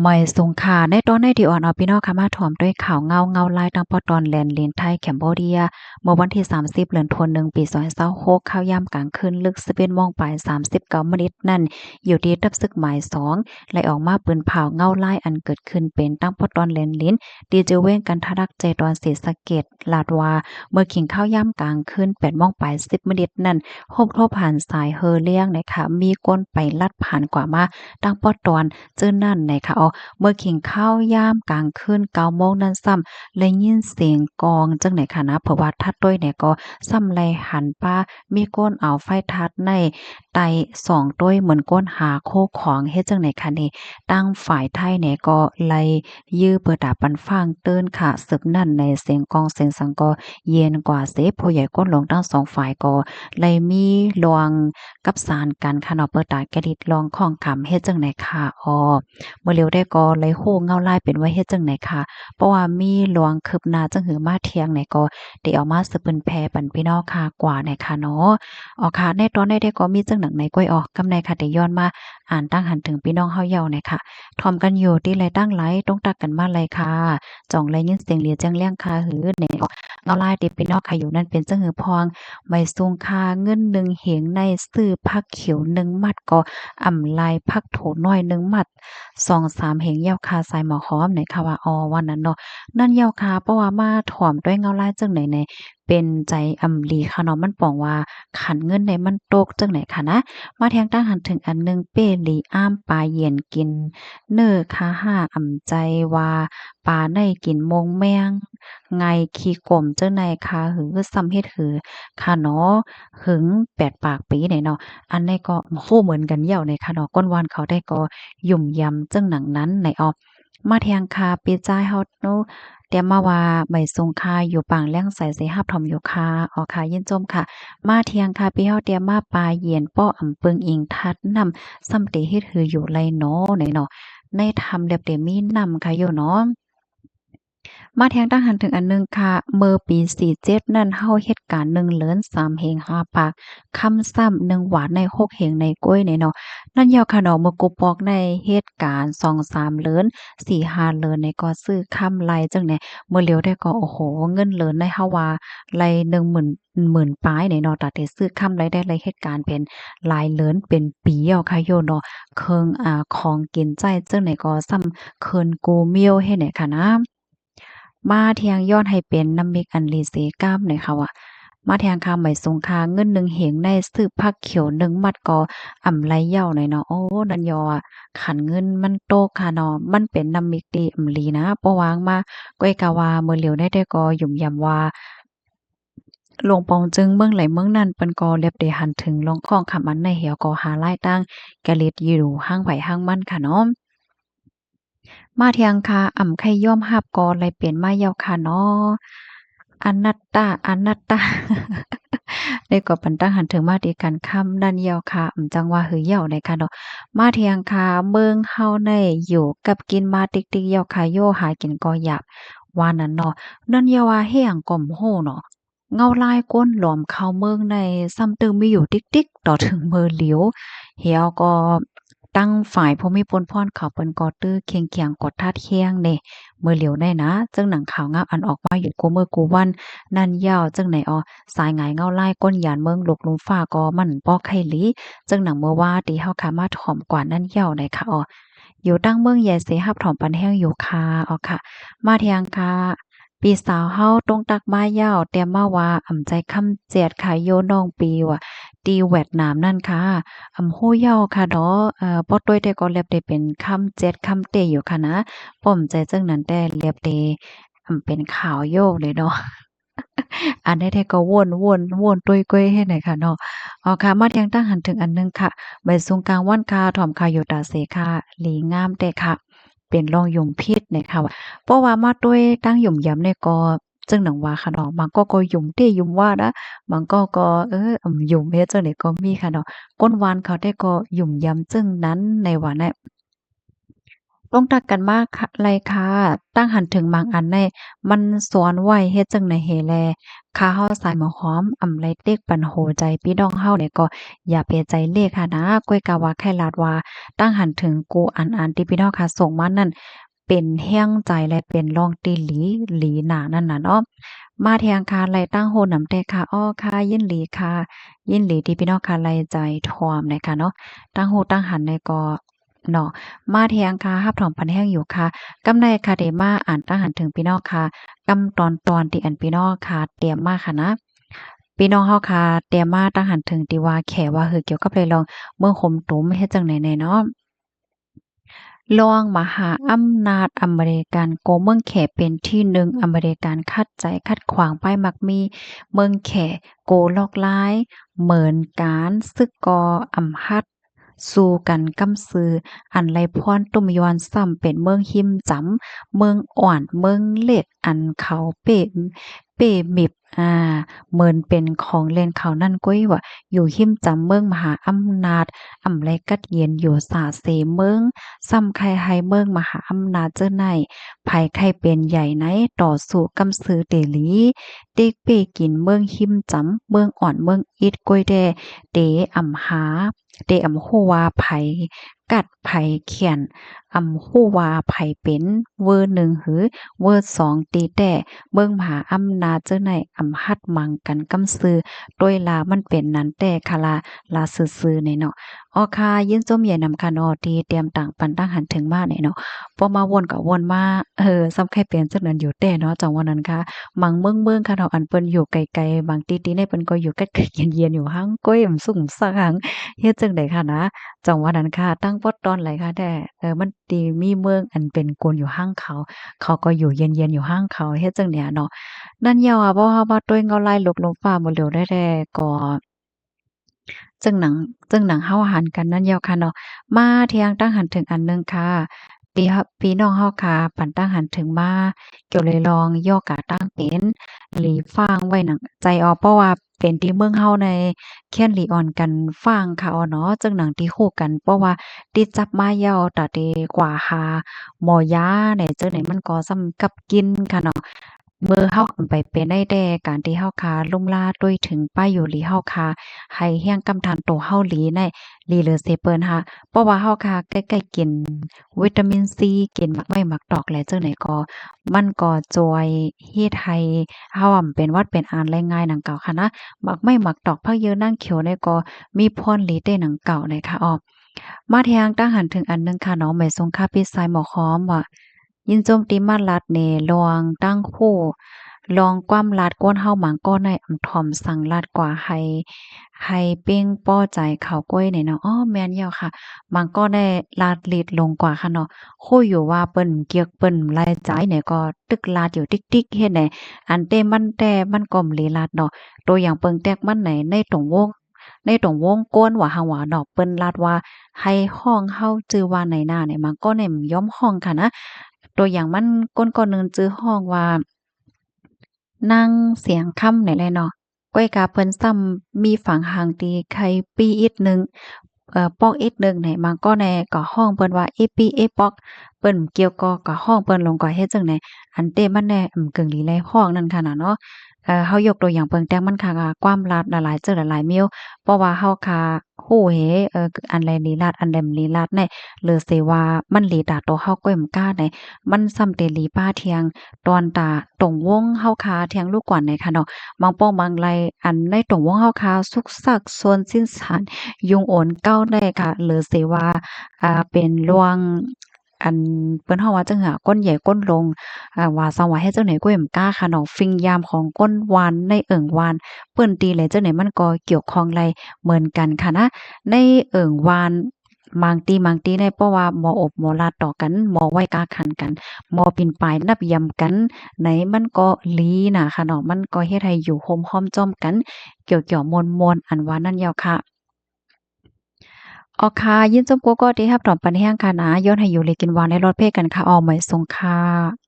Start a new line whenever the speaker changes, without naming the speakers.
ไม่สูงค่าในตอนในที่อ่อนเอาพี่น้องค่ะมาถ่อมด้วยข่าวเงาลายตั้งปอตอนแลนด์เลนไทยแคมโบเดียเมื่อวันที่30เดือนธันวาคมปี2026ข้าวยามกลางคืนลึก11:00นปลาย39นาทีนั่นอยู่ที่ตับซึกหมาย2ไหลออกมาปืนเผาเงาลายอันเกิดขึ้นเป็นตั้งปอตอนแลนด์ลิ้นดีเจเว้งกันทะลักใจตอนศรีสะเกษลาดว่าเมื่อขิงข้าวยามกลางคืน8:00นปลาย10นาทีนั่นพบโทรผ่านสายเฮอเลี้ยงนะคะมีก้นไปลัดผ่านกว่ามาตั้งปอตอนเจ้อนั่นนะคะเมื่อขิงข้าวยามกลางคืน9โมงนั้นซ้ำได้ยินเสียงกองจังไหนคะนะเพราะว่าทัดด้วยเนี่ยก็ซ้ำไลหันป้ามีก้นเอาไฟทัดในไต2ต้วยเหมือนก้นหาโคของเฮ็ดจังไหนคะนี่ตั้งฝ่ายไทยเนี่ยก็ไล่ยื้อเปิดดาบปันฟางเติ้นค่ะศึกนั่นในเสียงกองเสียงสังก็เย็นกว่าเสผู้ใหญ่ก้นหลวงทั้งสองฝ่ายก็ไล่มีลวงกับสารกันค่ะเนาะเปิดตาแกดิดลองของคำเฮ็ดจังไหนค่ะเมื่อเร็วได้ก็เลยโฮเงาลายเป็นว่าเฮ็ดจังไหนคะเพราะว่ามีหลวงคืบหน้าจังหือมาเที่ยงไหนก็ได้เอามาสืบเปิ้นแผ่ปันพี่น้องค่ะกว่าไหนค่ะเนาะค่ะในตอนได้ก็มีจังหนังไหนก้อยกำในค่ะได้ย้อนมาอ่านตั้งหันถึงพี่น้องเฮาเยาว์หน่อยค่ะถ่อมกันอยู่ที่ไรตั้งไหลต้องตักกันมาเลยค่ะจ่องไรยินเสียงเหลียจังเลี้ยงค่ะหือเนี่ยเงาลายที่พี่น้องค่ะอยู่นั่นเป็นจังหือพองไม่สูงค่าเงิน1เหงในซื้อผักเขียว1มัดก็อำไลผักโถน้อย1มัด 2-3เหงเหย้าคาใส่หมอหอมไหนค่ะว่าวันนั้นเนาะนั่นเหย้าคาเพราะว่ามาถ่อมด้วยเงาลายจังไหนในเป็นใจอำลีค่ะเนาะมันป้องว่าขันเงินในมันตกจังไหนค่ะนะมาแทงตั้งหันถึงอันหนึ่งเป้หลีอ้ามปลาเย็นกินเน้อคาห้าอำใจว่าปลาในกินมงแมงไงขี้กลมเจ้าในคาหือซ้ำเฮ็ดหือค่ะเนาะหึง8ปากปีไหนเนาะอันนี้ก็โอ้เหมือนกันเหย้าในค่ะเนาะก้นวานเขาได้ก็ ยุ่มยำจึงหนังนั้นในออบมาแทงคาปีจ้ายเฮาเนาะเตรียมมาว่าไม่ทรงคาอยู่ปางแล้งใส่สิฮับถอมอยู่คาค่ะยินจมค่ะมาเทียงคาปีเฮาเตรียมมาปลาเย็นป้ออำปึงอิงทัดนำซ้ำเตเฮ็ดหืออยู่ไลเนาะไหนเนาะในทำเรียบเตมีนำค่ะอยู่เนาะ มาแทงตั้งหันถึงอันหนึงค่ะเมื่อปี47นั่นเฮาเหตุการณ์1เลิน3เฮง5ปากคำซ้ำ1หวานใน6เฮงในก้วยเนาะนั่นยาวค่ะเนาะเมื่อกูปอกในเหตุการณ์2-3เลิน4-5เลินในก็ซื้อคำไลจังแหน่เมื่อเลียวได้ก็โอ้โฮเงินเลินในเฮาว่าไล10,000ปลายเนาะตาที่ซื้อคำไลได้ไลเหตุการณ์เป็นหลายเลินเป็นปีเอาค่ะโยเนาะเคิงของกินใจจังไหนก็ซ้ำเคินกูเมียวเฮ็ดไหนค่ะนะ มาเที่ยงย้อนให้เป็นน้ำมิกอันลีเซกามหน่อยค่ะว่ามาแทงคำไหมสงคาเงิน1เหงในซื้อผักเขียว1มัดก็อำไรเหย้าหน่อยเนาะโอ้นั่นยออะขันเงินมันโตกค่ะเนาะมันเป็นน้ำมิกที่อำลีนะเพราะวางมาก้อยกะว่ามื้อเหลียวได้ก็หยุ่มยำว่าหลวงปองจึงเมืองไหลเมืองนั้นเปิ้นก็เรียบได้หันถึงลองของคำอันในเหี่ยวก็หารายตั้งกะเล็ดอยู่ห้างไผห้างมันค่ะเนาะ มาเที่ยงค่ะอ่ำไข่ย่อมรับก่อนเลยเปลี่ยนมาเย้าค่ะเนาะอนัตตาได้ก็ปันตั้งหันถึงมาดีกันค่ำนั่นเย้าค่ะจังว่าหือเย้าในค่ะเนาะมาเที่ยงค่ะเมืองเฮาในอยู่กับกินมาติ๊กๆเย้าค่ะโยหากินก็อยากว่านั้นเนาะนั่นอย่าว่าเฮ็ดหยังก็บ่ฮู้เนาะเงาลายก้นหลอมเข้าเมืองในซ้ำตึงมีอยู่ติ๊กๆต่อถึงมือเหลียวเหี่ยวก็ตั้งฝ่ายภูมิพลพรเขาเปิ้นก็ตื้อเคียงๆกดทัดเคียงเด้มื้อเหลียวได้นะจึงหนังข่าวงามอันออกมาอยู่กูมื้อกูวันนั่นยาวจังไหนสายหงายเงาลายก้นหยานเมืองหลกหลุมฟ้าก็มันป้อไข่หลีจึงหนังเมื่อว่าตีเฮาขามาถ่อมกว่านั่นยาวได้ค่ะอยู่ตั้งเมืองใหญ่เสฮับถ่อมปันแห้งอยู่ค่ะค่ะมาเที่ยงค่ะปีสาวเฮาตรงตักมายาวเตรียมมาว่าใจคำเจียดค่ะโยน้องปีว่าตีเวียดนามนั่นค่ะฮู้เย้าค่ะเนาะบ่ต้วยแต่ก็เรียบได้เป็นคำเจ็ดคำเตอยู่ค่ะนะป้อมใจจังนั้นแต่เรียบได้เป็นข่าวโยกเลยเนาะ อันใดๆก็วนๆตุ้ยก้อยให้หน่อยค่ะเนาะค่ะมายังตั้งหันถึงอันหนึ่งค่ะใบซุงกลางวันค่ะถ่อมค่ะอยู่ตาเสค่ะหลีงามแต่ค่ะเป็นรองยมพิษเนี่ยค่ะเพราะว่ามาด้วยตั้งหยุ่มยำเนี่ยก็จึงหนังว่าค่ะเนาะบางก็หยุ่มเต้หยุ่มว่านะบางก็หยุ่มเฮ็ดจังได๋ก็มีค่ะเนาะก้นวานเขาได้ก็หยุ่มยำจึงนั้นในว่าแน่ ต้องตักกันมากค่ะไรค่ะตั้งหันถึงบางอันในมันสอนไว้เฮ็ดจังได๋เหแลข้าเฮาสายหมอหอมอำไลเต็กปันโหใจพี่น้องเฮาเนี่ยก็อย่าเปใจเลขค่ะนะก้อยกะว่าแค่ลาดว่าตั้งหันถึงกูอันที่พี่น้องค่ะส่งมานั่นเป็นแห้งใจและเป็นรองตีหลีหลีหนานั่นน่ะเนาะมาแทงค่ะไลตั้งโหนำแต่ค่ะอ้อค่ะยินหลีค่ะยินหลีที่พี่น้องค่ะไลใจทอมนะคะเนาะตั้งโหตั้งหันในก็เนาะ มาเทียงค่ะฮับถอมปันแห้งอยู่ค่ะกำในค่ะเดมาอ่านตั้งหันถึงพี่น้องค่ะกำตอนที่อันพี่น้องค่ะเตรียมมาค่ะนะพี่น้องเฮาค่ะเตรียมมาตั้งหันถึงที่ว่าแขว่าเกี่ยวกับเลยลองเมืองขมตุ้มเฮ็ดจังไหนแน่เนาะรองมหาอำนาจอเมริกันโกเมืองแขเป็นที่หนึ่งอเมริกันขัดใจขัดขวางป้ายมักมีเมืองแขโกลอกลายเหมือนการซึกกออำหัดสู้กันกำซืออันไรพรตุมยอนซ้ำเป็นเมืองหิมจำเมืองอ่อนเมืองเล็ดอันเขาเป้มิบเหมือนเป็นของเล่นเขานั่นก้อยว่าอยู่หิมจำเมืองมหาอำนาจอำไรกัดเย็นอยู่สาเสเมืองซ้ำใครให้เมืองมหาอำนาจเจ้าในภายใครเป็นใหญ่ไหนต่อสู้กำซือเตหลีเด็กเป้กินเมืองหิมจำเมืองอ่อนเมืองอิดก้อยแดเตอำหาเตอำฮู้ว่าไผกัดไผเขียนอำฮู้ว่าไผเป็นเวอร์หนึ่งหือเวอร์สองตีแต่เบิ่งผาอำนาจเจ้าในอำหัดมังกันกำซือโดยลามันเป็นนั้นแต่คะลาซื่อๆนี่เนาะอ้อค่ะยินจมใหญ่นำค่ะเนาะที่เตรียมต่างปันตั้งหันถึงมานี่เนาะพอมาวนก็วนมาซ้ำใครเป็นจักนั้นอยู่แต่เนาะจังว่านั้นค่ะมังเมืองค่ะเนาะอันเปิ้นอยู่ไกลๆบางตีๆในเปิ้นก็อยู่ใกล้ๆเย็นๆอยู่หังก้อยสูงสักหังเฮ็ดจังได๋ค่ะนะ จังหวะนั้นค่ะตั้งปอตอนไหลค่ะแต่มันตีมีเมืองอันเป็นกวนอยู่ห้างเขา เขาก็อยู่เย็นๆอยู่ห้างเขาเฮ็ดจั่งเนี้ยเนาะนั่นยาวอะบ่ว่าต้วยเงาลายหลบลมฟ้าบ่เหลียวได้แท้ก็จึงหนังเฮาหันกันนั่นยาวค่ะเนาะมาเที่ยงตั้งหันถึงอันหนึ่งค่ะพี่น้องเฮาค่ะปั่นตั้งหันถึงมาเกี่ยวเลยลองย่อกะตั้งเป็นหลีฟางไว้หนังใจออกเพราะว่าเป็นที่เมืองเฮาในเคียนหลีอ่อนกันฟางค่ะอ้อเนาะจึงหนังที่คู่กันเพราะว่าติดจับมาเหย้าตาเตกว่าหาหมอยาไหนเจอไหนมันก็ซ้ำกับกินค่ะเนาะมื้อเฮาไปเป็นได้แต่การที่เฮาคาลุ่มลาด้วยถึงป้ายอยู่หลีเฮาคาให้เฮียงกำทันโตเฮาหลีในหลีเหลือเซเปิ้นค่ะเพราะว่าเฮาคาใกล้ๆกินวิตามินซีกินหมักไม้หมักดอกแลจังไหนก็มันก็ช่วยเฮ็ดให้เฮาเป็นหวัดเป็นอาได้ง่ายดังเก่าค่ะนะหมักไม้หมักดอกผักเยอะนางเขียวเนี่ยก็มีพรหลีได้ดังเก่าเลยค่ะอ้อมาแทงตั้งหันถึงอันหนึงค่ะเนาะหมายสงค่าพี่ชายหมอค้อมว่า ยินโจมตีมาลัดเนลองตั้งคู่ลองกว้ำลาดก้นเฮาหมางก้อนในอำถ่อมสั่งลาดกว่าให้เป้งป้อใจเขาก้อยเนี่ยเนาะอ้อแม่นแล้วค่ะหมางก้อนได้ลาดลีดลงกว่าค่ะเนาะคู่อยู่ว่าเปิ้นเกียกเปิ้นรายจ่ายเนี่ยก็ตึกลาดอยู่ติ๊กๆเฮ็ดไหนอันแต่มันก็บ่ลาดเนาะตัวอย่างเปิงแตกมันไหนในตรงวงก้นว่าหังว่าเนาะเปิ้นลาดว่าให้ห้องเฮาจื่อว่าไหนหน้าเนี่ยมันก็เนี่ยย้อมห้องค่ะนะ ตัวอย่างมันก้นก่อนหนึ่งจื้อห้องว่านั่งเสียงค่ำนี่แหละเนาะก้อยกาเพิ่นซ้ำมีฝังหางตีไข่ปีอีกหนึ่งปอกอีกหนึ่งเนี่ยมันก็แน่ก็ห้องเปิ้นว่าเอปีเอปอกเปิ้นเกี่ยวก็ห้องเปิ้นลงก็เฮ็ดจังได๋อันเต้มันแน่กึ่งหลีไลห้องนั่นค่ะน่ะเนาะเฮายกตัวอย่างเปิงแต้งมันค่ะก็ความลัดละหลายเจอละหลายมิ้วเพราะว่าเฮาค่ะฮู้เห้อันใดลี้ลัดอันใดบ่ลี้ลัดแน่หรือสิว่ามันหลีตาโตเฮาก็บ่กล้าได้มันซ้ำแต่หลีป้าเทียงตอนตาตรงวงเฮาคาเทียงลูกกวนได้ค่ะเนาะบางป้องบางไลอันในตรงวงเฮาคาสุกซักซวนสิ้นสารยุงโอนเก้าได้ค่ะหรือสิว่าเป็นร่วงอันเปิ้นเฮาว่าจังหะก้นใหญ่ก้นลงว่าซังว่าเฮ็ดจังไหนก็บ่กล้าค่ะเนาะฟิงยามของก้นวานในเอิ้งวานเปิ้นตีเลยจังไหนมันก็เกี่ยวข้องไลเหมือนกันค่ะนะในเอิ้งวานบางตีได้เพราะว่าหมออบหมอลาต่อกันหมอไว้กาขันกันหมอปิ่นปลายนับยำกันไหนมันก็ลีน่ะค่ะเนาะมันก็เฮ็ดให้อยู่โฮมห้อมจ้อมกันเกี่ยวๆมวนๆอันว่านั่นแล้วค่ะอ๋อค่ะยินจมกัวก็ที่รับถอนปันแห้งค่ะนะย้อนให้อยู่เลยกินหวานในรถเพ่กันค่ะออหมายทรงค่ะ